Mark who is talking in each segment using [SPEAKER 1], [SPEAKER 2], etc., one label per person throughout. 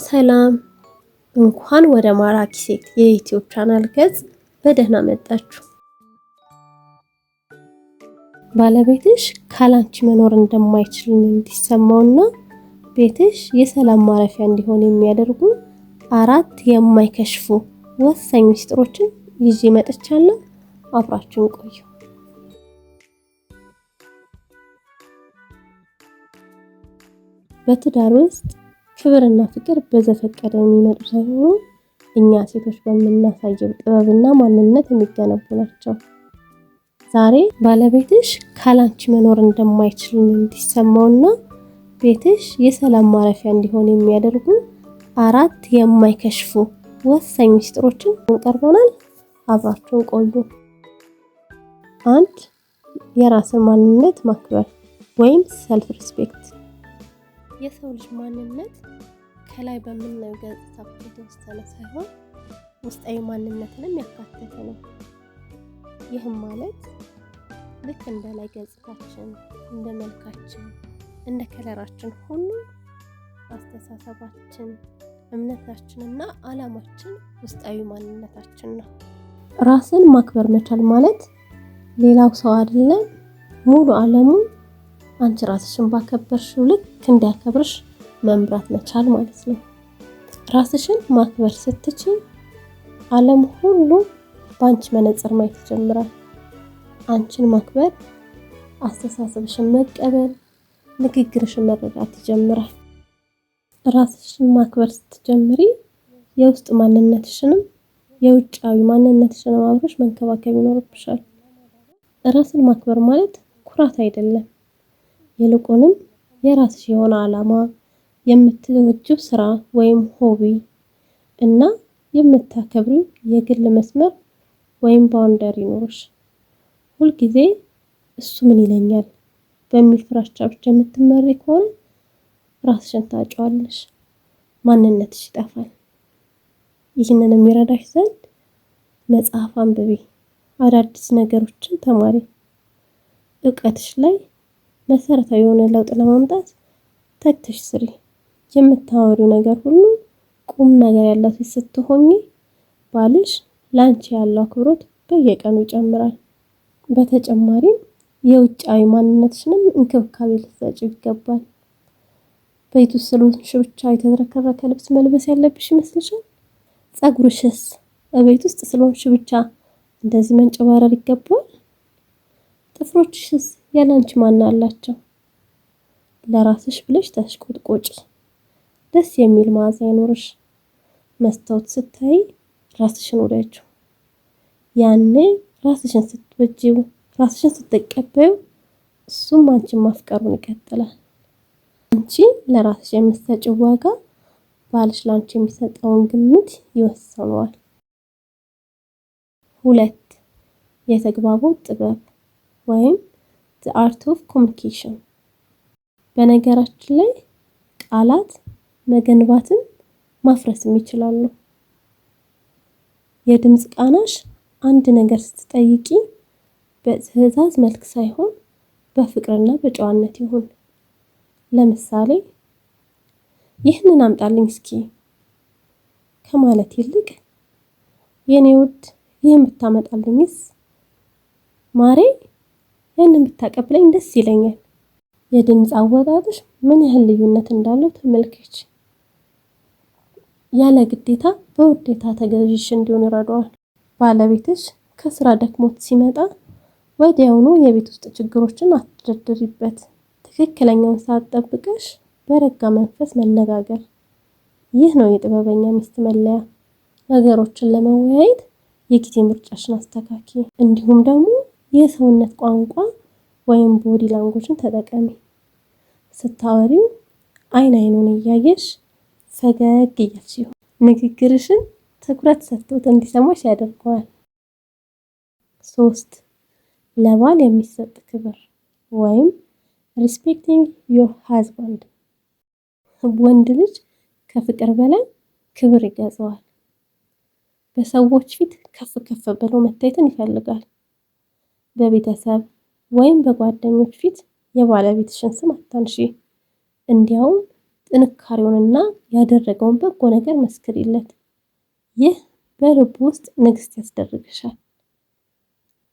[SPEAKER 1] ሰላም እንኳን ወደ ማራኪ ሴት የዩቲዩብ ቻናል ገጽ በደህና መጣችሁ። ባለቤትሽ ካላንቺ መኖር እንደማይችል እንዲሰማውና ቤትሽ የሰላም ማረፊያ እንዲሆን የሚያደርጉ 4 የማይከሽፉ ወሳኝ ሚስጥሮችን ይዤ መጥቻለሁ። አብራችሁን ቆዩ። በትዳር ውስጥ ክብርና ፍቅር በዘፈቀደ የሚመጡ ሳይሆኑ እኛ ሴቶች በምናሳየው ጥበብና ማንነት የሚገነቡ ናቸው። ዛሬ ባለቤትሽ ካላንቺ መኖር እንደማይችል እንዲሰማውና ቤትሽ የሰላም ማረፊያ እንዲሆን የሚያደርጉ 4 የማይከሽፉ ወሳኝ ሚስጥሮችን እንቀርበናል። አብራችሁን ቆዩ። 1. የራስን ማንነት ማክበር ወይም ሰልፍ ሪስፔክት። የሰው ልጅ ማንነት ከላይ በምናየው ገጽታ የተወሰነ ሳይሆን ውስጣዊ ማንነትንም ያካተተ ነው። ይህም ማለት ልክ እንደ ላይ ገጽታችን፣ እንደ መልካችን፣ እንደ ከለራችን ሁሉ አስተሳሰባችን፣ እምነታችንና ዓላማችን ውስጣዊ ማንነታችን ነው። ራስን ማክበር መቻል ማለት ሌላው ሰው አይደለም ሙሉ ዓለሙን አንቺ ራስሽን ባከበርሽው ልክ እንዲያከብርሽ መምራት መቻል ማለት ነው። ራስሽን ማክበር ስትችል ዓለም ሁሉ በአንቺ መነጽር ማየት ይጀምራል። አንቺን ማክበር አስተሳሰብሽን መቀበል፣ ንግግርሽን መረዳት ይጀምራል። ራስሽን ማክበር ስትጀምሪ የውስጥ ማንነትሽንም የውጫዊ ማንነትሽንም አብረሽ መንከባከብ ይኖርብሻል። ራስን ማክበር ማለት ኩራት አይደለም። ይልቁንም የራስሽ የሆነ ዓላማ፣ የምትወጂው ስራ ወይም ሆቢ እና የምታከብሪው የግል መስመር ወይም ባውንደሪ ይኖርሽ። ሁልጊዜ እሱ ምን ይለኛል በሚል ፍራቻ ብቻ የምትመሪ ከሆነ ራስሽን ታጫዋለሽ፣ ማንነትሽ ይጠፋል። ይህንን የሚረዳሽ ዘንድ መጽሐፍ አንብቢ፣ አዳዲስ ነገሮችን ተማሪ። እውቀትሽ ላይ መሰረታዊ የሆነ ለውጥ ለማምጣት ተግተሽ ስሪ። የምታወሪው ነገር ሁሉ ቁም ነገር ያለው ስትሆኚ ባልሽ ላንቺ ያለው አክብሮት በየቀኑ ይጨምራል። በተጨማሪም የውጫዊ ማንነትሽንም እንክብካቤ ልትሰጪው ይገባል። ቤት ውስጥ ስለሆንሽ ብቻ የተዝረከረከ ልብስ መልበስ ያለብሽ ይመስልሻል? ፀጉርሽስ ቤት ውስጥ ስለሆንሽ ብቻ እንደዚህ መንጨባረር ይገባል? ጥፍሮችሽስ ያላንቺ ማን አላቸው? ለራስሽ ብለሽ ተሽቆጥቆጪ፣ ደስ የሚል መዓዛ ይኖርሽ። መስታወት ስታይ ራስሽን ወደጂው። ያኔ ራስሽን ስትወጂው፣ ራስሽን ስትቀበዩ እሱም አንቺን ማፍቀሩን ይቀጥላል። አንቺ ለራስሽ የምትሰጪው ዋጋ ባልሽ ላንቺ የሚሰጠውን ግምት ይወስነዋል። 2. የተግባቦት ጥበብ ወይም the art of communication። በነገራችን ላይ ቃላት መገንባትን ማፍረስም ይችላሉ። የድምጽ ቃናሽ አንድ ነገር ስትጠይቂ በትዕዛዝ መልክ ሳይሆን በፍቅርና በጨዋነት ይሁን። ለምሳሌ ይህንን አምጣልኝ እስኪ ከማለት ይልቅ የኔ ውድ ይህን ብታመጣልኝስ፣ ማሬ ያንን ብታቀብለኝ ደስ ይለኛል። የድምጽ አወጣጥሽ ምን ያህል ልዩነት እንዳለው ተመልከች። ያለ ግዴታ በውዴታ ተገዥሽ እንዲሆን ይረዳዋል። ባለቤትሽ ከስራ ደክሞት ሲመጣ ወዲያውኑ የቤት ውስጥ ችግሮችን አትደርድሪበት። ትክክለኛውን ሰዓት ጠብቀሽ በረጋ መንፈስ መነጋገር። ይህ ነው የጥበበኛ ሚስት መለያ። ነገሮችን ለመወያየት የጊዜ ምርጫሽን አስተካኪ። እንዲሁም ደግሞ የሰውነት ቋንቋ ወይም ቦዲ ላንጉጅን ተጠቀሚ። ስታወሪው አይን አይኑን እያየሽ ፈገግ እያልሽ ይሁን። ንግግርሽን ትኩረት ሰጥቶት እንዲሰማሽ ያደርገዋል። 3. ለባል የሚሰጥ ክብር ወይም respecting your husband። ወንድ ልጅ ከፍቅር በላይ ክብር ይገዛዋል። በሰዎች ፊት ከፍ ከፍ ብሎ መታየትን ይፈልጋል። በቤተሰብ ወይም በጓደኞች ፊት የባለቤትሽን ስም አታንሺ። እንዲያውም ጥንካሬውንና ያደረገውን በጎ ነገር መስክሪለት። ይህ በልቡ ውስጥ ንግስት ያስደርግሻል።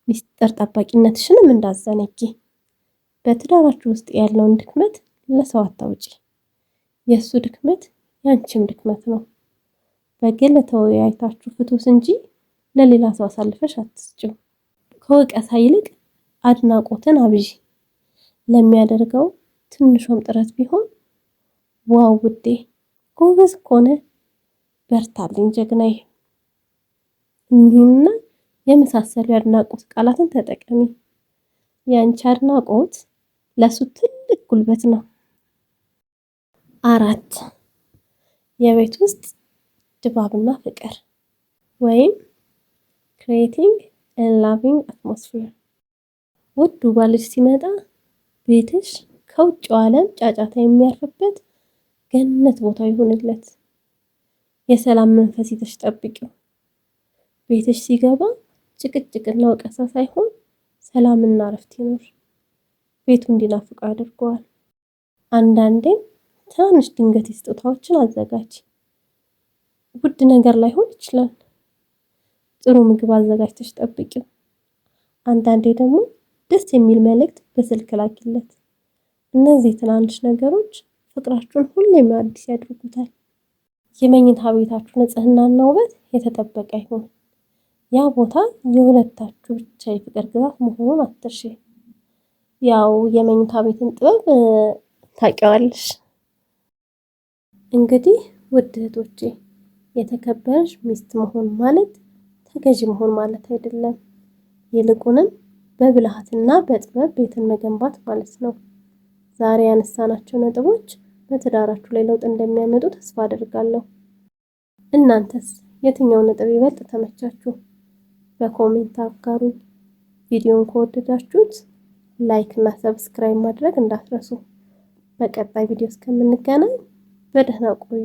[SPEAKER 1] ሚስጥር ጠባቂነትሽንም እንዳዘነጊ። በትዳራችሁ ውስጥ ያለውን ድክመት ለሰው አታውጪ። የእሱ ድክመት ያንቺም ድክመት ነው። በግል ተወያይታችሁ ፍቱስ እንጂ ለሌላ ሰው አሳልፈሽ አትስጪው። ከወቀሳ ይልቅ አድናቆትን አብዢ። ለሚያደርገው ትንሿም ጥረት ቢሆን ዋው ውዴ ጎበዝ ከሆነ በርታልኝ ጀግናዬ፣ እንዲህና የመሳሰሉ የአድናቆት ቃላትን ተጠቀሚ። የአንቺ አድናቆት ለሱ ትልቅ ጉልበት ነው። 4 የቤት ውስጥ ድባብና ፍቅር ወይም creating a loving atmosphere። ውዱ ባልሽ ሲመጣ ቤትሽ ከውጭው ዓለም ጫጫታ የሚያርፍበት ገነት ቦታ ይሁንለት። የሰላም መንፈስ ይዘሽ ጠብቂው። ቤትሽ ሲገባ ጭቅጭቅና ወቀሳ ሳይሆን ሰላምና እረፍት ይኖር። ቤቱ እንዲናፍቀው ያደርገዋል። አንዳንዴም ትናንሽ ድንገት ስጦታዎችን አዘጋጅ። ውድ ነገር ላይሆን ይችላል። ጥሩ ምግብ አዘጋጅተሽ ጠብቂው። አንዳንዴ ደግሞ ደስ የሚል መልእክት በስልክ ላኪለት። እነዚህ ትናንሽ ነገሮች ፍቅራችሁን ሁሌም አዲስ ያደርጉታል። የመኝታ ቤታችሁ ንጽህናና ውበት የተጠበቀ ይሁን። ያ ቦታ የሁለታችሁ ብቻ የፍቅር ግዛት መሆኑን አትርሺ። ያው የመኝታ ቤትን ጥበብ ታውቂዋለሽ። እንግዲህ ውድ እህቶቼ የተከበረሽ ሚስት መሆን ማለት ተገዢ መሆን ማለት አይደለም። ይልቁንም በብልሃትና በጥበብ ቤትን መገንባት ማለት ነው። ዛሬ ያነሳናቸው ነጥቦች በትዳራችሁ ላይ ለውጥ እንደሚያመጡ ተስፋ አደርጋለሁ። እናንተስ የትኛው ነጥብ ይበልጥ ተመቻችሁ? በኮሜንት አጋሩ። ቪዲዮን ከወደዳችሁት ላይክ እና ሰብስክራይብ ማድረግ እንዳትረሱ። በቀጣይ ቪዲዮ እስከምንገናኝ በደህና ቆዩ።